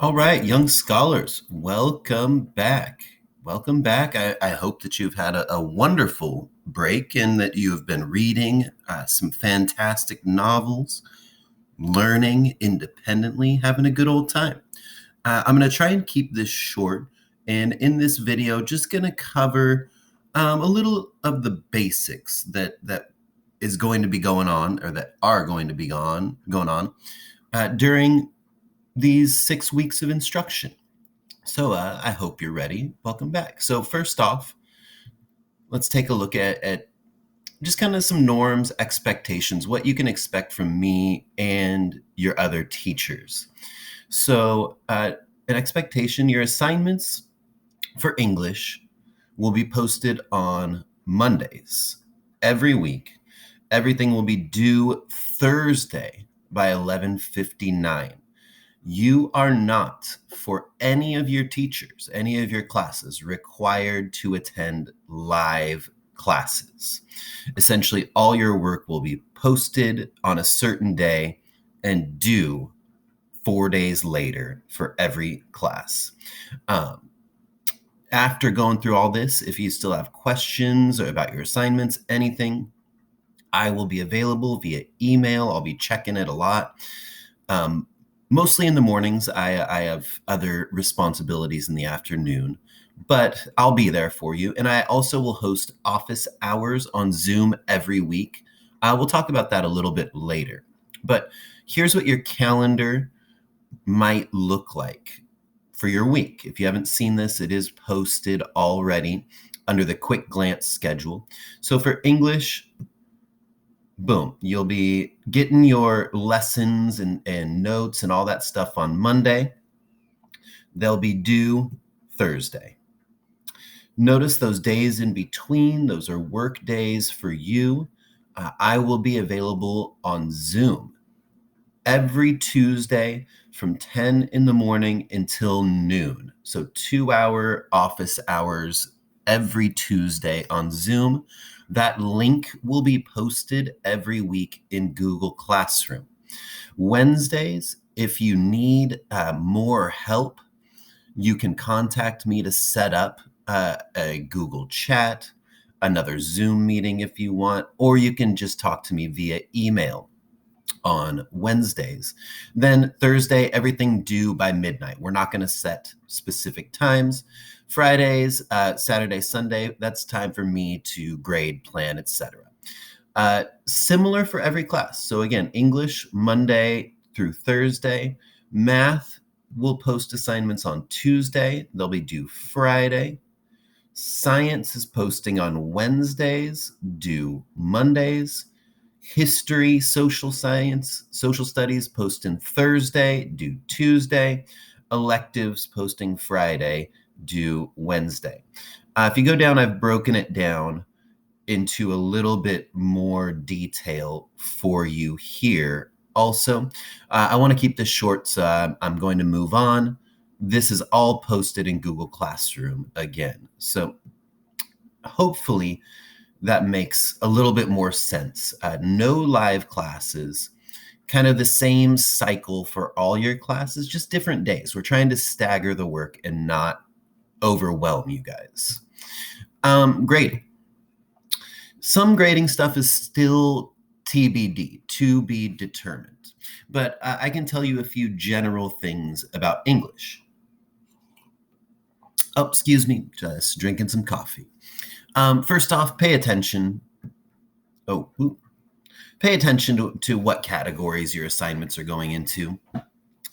All right, young scholars, welcome back. Welcome back. I hope that you've had a wonderful break and that you have been reading some fantastic novels, learning independently, having a good old time. I'm going to try and keep this short. And in this video, just going to cover a little of the basics that is going to be going on or that are going to be going on during these 6 weeks of instruction. So I hope you're ready. Welcome back. So first off, let's take a look at just kind of some norms, expectations, what you can expect from me and your other teachers. So an expectation, your assignments for English will be posted on Mondays every week. Everything will be due Thursday by 11:59. You are not, for any of your teachers, any of your classes, required to attend live classes. Essentially, all your work will be posted on a certain day and due 4 days later for every class. After going through all this, if you still have questions about your assignments, anything, I will be available via email. I'll be checking it a lot. Mostly in the mornings. I have other responsibilities in the afternoon, but I'll be there for you. And I also will host office hours on Zoom every week. We'll talk about that a little bit later. But here's what your calendar might look like for your week. If you haven't seen this, it is posted already under the quick glance schedule. So for English, boom, you'll be getting your lessons and notes and all that stuff on Monday. They'll be due Thursday. Notice those days in between, those are work days for you. I will be available on Zoom every Tuesday from 10 in the morning until noon. So 2-hour office hours every Tuesday on Zoom. That link will be posted every week in Google Classroom. Wednesdays, if you need more help, you can contact me to set up a Google chat, another Zoom meeting if you want, or you can just talk to me via email on Wednesdays. Then Thursday, everything due by midnight. We're not going to set specific times. Fridays, Saturday, Sunday, that's time for me to grade, plan, etc. Similar for every class. So again, English, Monday through Thursday. Math, we'll post assignments on Tuesday. They'll be due Friday. Science is posting on Wednesdays, due Mondays. History, social science, social studies posting Thursday, due Tuesday. Electives posting Friday, due Wednesday. If you go down, I've broken it down into a little bit more detail for you here. Also, I want to keep this short, so I'm going to move on. This is all posted in Google Classroom again. So hopefully that makes a little bit more sense. No live classes, kind of the same cycle for all your classes, just different days. We're trying to stagger the work and not overwhelm you guys. Grading. Some grading stuff is still TBD, to be determined. But I can tell you a few general things about English. Oh, excuse me, just drinking some coffee. First off, pay attention. Pay attention to what categories your assignments are going into.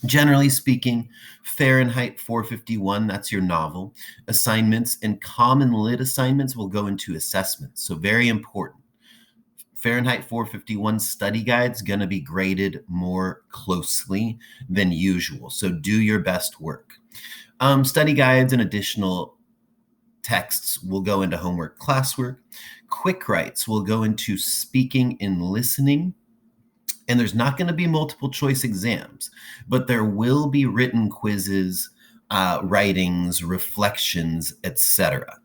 Generally speaking, Fahrenheit 451, that's your novel. Assignments and common lit assignments will go into assessments. So very important. Fahrenheit 451 study guide's going to be graded more closely than usual. So do your best work. Study guides and additional texts will go into homework classwork. Quick writes will go into speaking and listening. And there's not going to be multiple choice exams, but there will be written quizzes, writings, reflections, etc.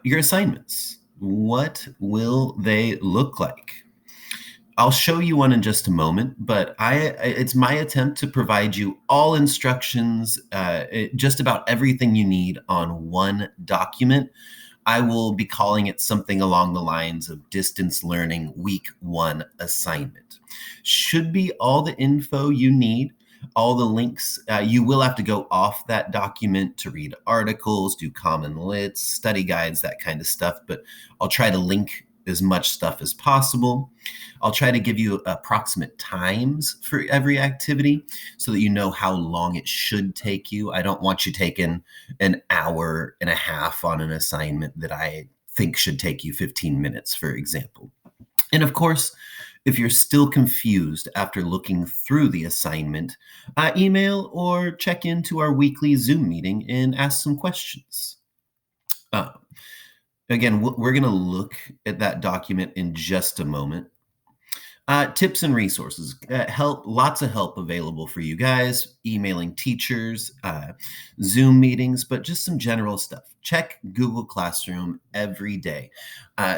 Your assignments, what will they look like? I'll show you one in just a moment, but it's my attempt to provide you all instructions, just about everything you need on one document. I will be calling it something along the lines of Distance Learning Week 1 Assignment. Should be all the info you need, all the links. You will have to go off that document to read articles, do common lits, study guides, that kind of stuff, but I'll try to link as much stuff as possible. I'll try to give you approximate times for every activity so that you know how long it should take you. I don't want you taking an hour and a half on an assignment that I think should take you 15 minutes, for example. And of course, if you're still confused after looking through the assignment, email or check into our weekly Zoom meeting and ask some questions. Again, we're going to look at that document in just a moment. Tips and resources, lots of help available for you guys, emailing teachers, Zoom meetings, but just some general stuff. Check Google Classroom every day.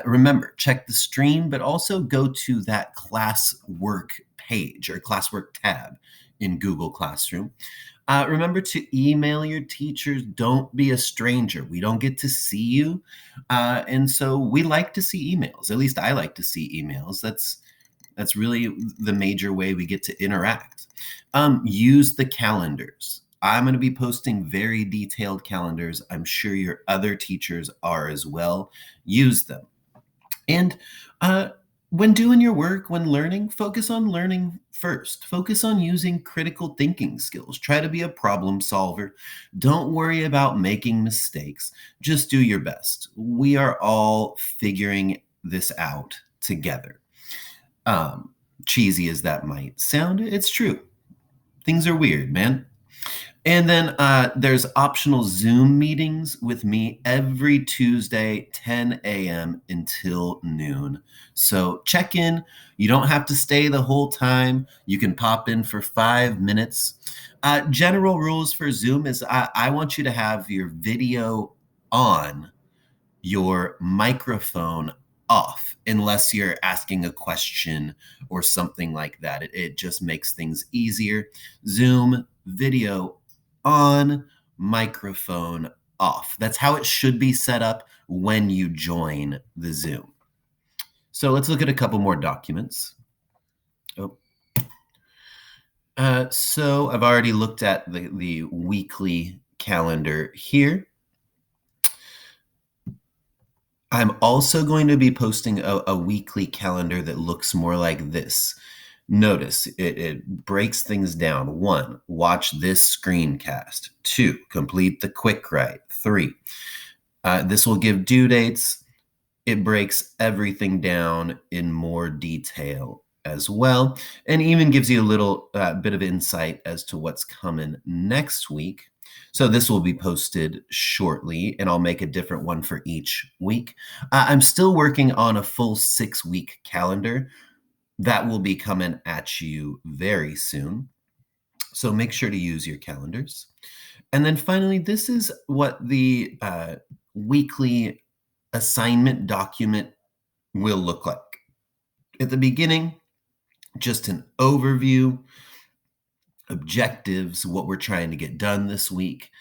Remember, check the stream, but also go to that classwork page or classwork tab in Google Classroom. Remember to email your teachers. Don't be a stranger. We don't get to see you. And so we like to see emails. At least I like to see emails. That's really the major way we get to interact. Use the calendars. I'm going to be posting very detailed calendars. I'm sure your other teachers are as well. Use them. And when doing your work, when learning, focus on learning first. Focus on using critical thinking skills. Try to be a problem solver. Don't worry about making mistakes. Just do your best. We are all figuring this out together. Cheesy as that might sound, it's true. Things are weird, man. And then there's optional Zoom meetings with me every Tuesday, 10 a.m. until noon. So check in. You don't have to stay the whole time. You can pop in for 5 minutes. General rules for Zoom is I want you to have your video on, your microphone off, unless you're asking a question or something like that. It just makes things easier. Zoom, video on, microphone off. That's how it should be set up when you join the Zoom. So let's look at a couple more documents. So I've already looked at the weekly calendar here. I'm also going to be posting a weekly calendar that looks more like this. Notice it breaks things down. 1, watch this screencast. 2, complete the quick write. 3, this will give due dates. It breaks everything down in more detail as well, and even gives you a little bit of insight as to what's coming next week. So this will be posted shortly, and I'll make a different one for each week. I'm still working on a full 6-week calendar that will be coming at you very soon. So make sure to use your calendars. And then finally, this is what the weekly assignment document will look like. At the beginning, just an overview, objectives, what we're trying to get done this week,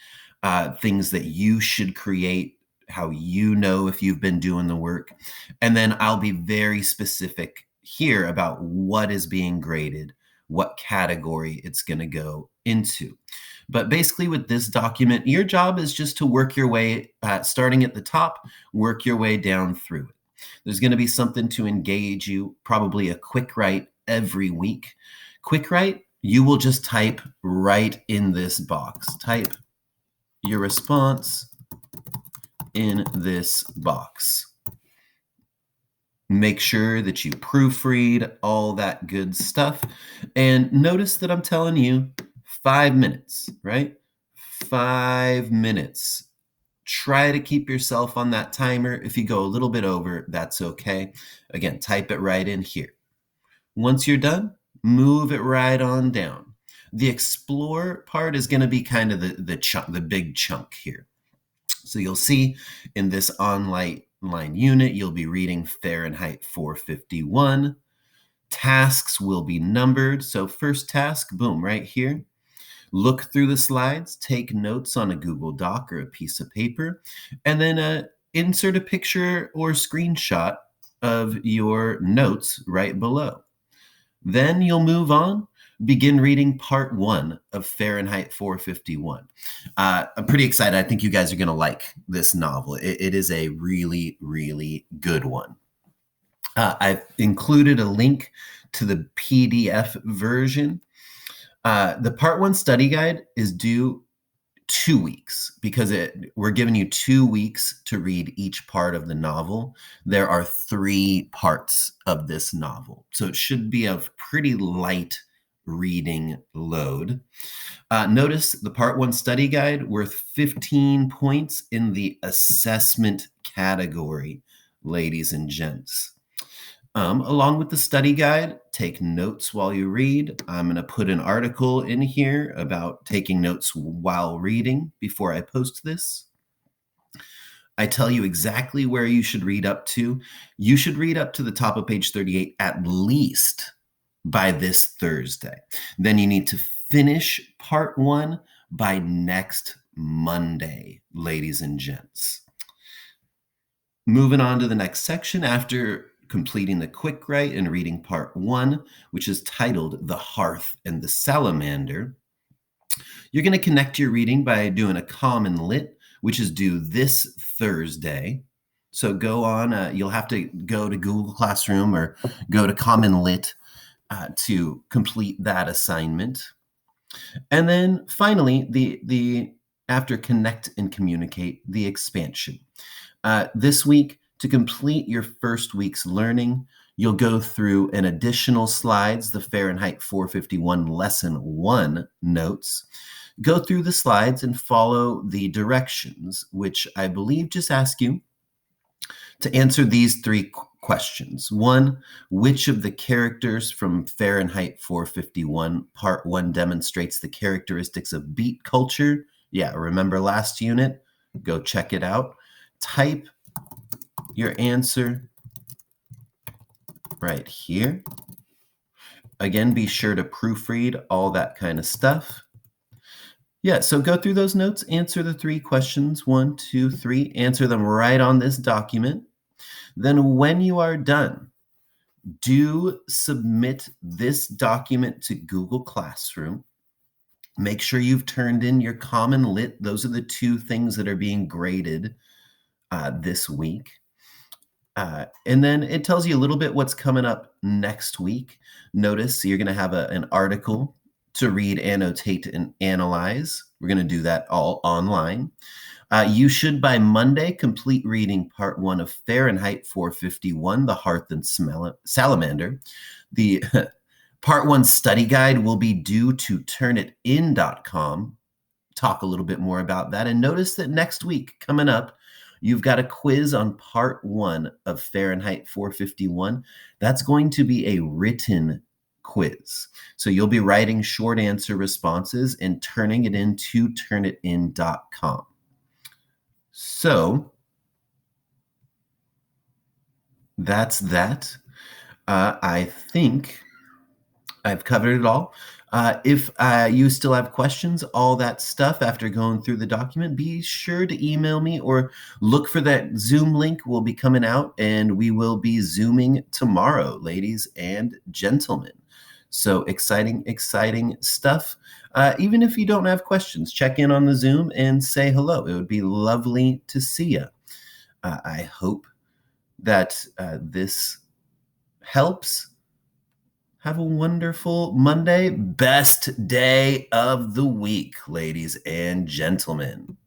things that you should create, how you know if you've been doing the work. And then I'll be very specific here about what is being graded, what category it's going to go into. But basically with this document, your job is just to work your way, starting at the top, work your way down through it. There's going to be something to engage you, probably a quick write every week. Quick write, you will just type right in this box. Type your response in this box. Make sure that you proofread all that good stuff. And notice that I'm telling you 5 minutes, right? 5 minutes. Try to keep yourself on that timer. If you go a little bit over, that's okay. Again, type it right in here. Once you're done, move it right on down. The explore part is going to be kind of the big chunk here. So you'll see in this online unit, you'll be reading Fahrenheit 451. Tasks will be numbered. So first task, boom, right here. Look through the slides, take notes on a Google Doc or a piece of paper, and then insert a picture or screenshot of your notes right below. Then you'll move on, begin reading part 1 of Fahrenheit 451. I'm pretty excited. I think you guys are going to like this novel. It is a really, really good one. I've included a link to the PDF version. The part 1 study guide is due 2 weeks because we're giving you 2 weeks to read each part of the novel. There are 3 parts of this novel, so it should be a pretty light reading load. Notice the part 1 study guide worth 15 points in the assessment category, ladies and gents. Along with the study guide, take notes while you read. I'm going to put an article in here about taking notes while reading before I post this. I tell you exactly where you should read up to. You should read up to the top of page 38 at least by this Thursday. Then you need to finish part 1 by next Monday, ladies and gents. Moving on to the next section after completing the quick write and reading part 1, which is titled The Hearth and the Salamander. You're going to connect your reading by doing a common lit, which is due this Thursday. So go on, you'll have to go to Google Classroom or go to Common Lit to complete that assignment. And then finally, the after connect and communicate, the expansion. This week, to complete your first week's learning, you'll go through an additional slides, the Fahrenheit 451 Lesson 1 notes. Go through the slides and follow the directions, which I believe just ask you to answer these 3 questions. 1, which of the characters from Fahrenheit 451 Part 1 demonstrates the characteristics of beat culture? Yeah, remember last unit? Go check it out. Type your answer right here. Again, be sure to proofread all that kind of stuff. Yeah, so go through those notes, answer the 3 questions, 1, 2, 3, answer them right on this document. Then when you are done, do submit this document to Google Classroom. Make sure you've turned in your common lit. Those are the 2 things that are being graded this week. And then it tells you a little bit what's coming up next week. Notice you're going to have an article to read, annotate, and analyze. We're going to do that all online. You should, by Monday, complete reading part 1 of Fahrenheit 451, The Hearth and Salamander. The part 1 study guide will be due to turnitin.com. Talk a little bit more about that. And notice that next week, coming up, you've got a quiz on part 1 of Fahrenheit 451. That's going to be a written quiz. So you'll be writing short answer responses and turning it into turnitin.com. So that's that. I think I've covered it all. If you still have questions, all that stuff after going through the document, be sure to email me or look for that Zoom link. Will be coming out, and we will be Zooming tomorrow, ladies and gentlemen. So exciting, exciting stuff. Even if you don't have questions, check in on the Zoom and say hello. It would be lovely to see you. I hope that this helps. Have a wonderful Monday. Best day of the week, ladies and gentlemen.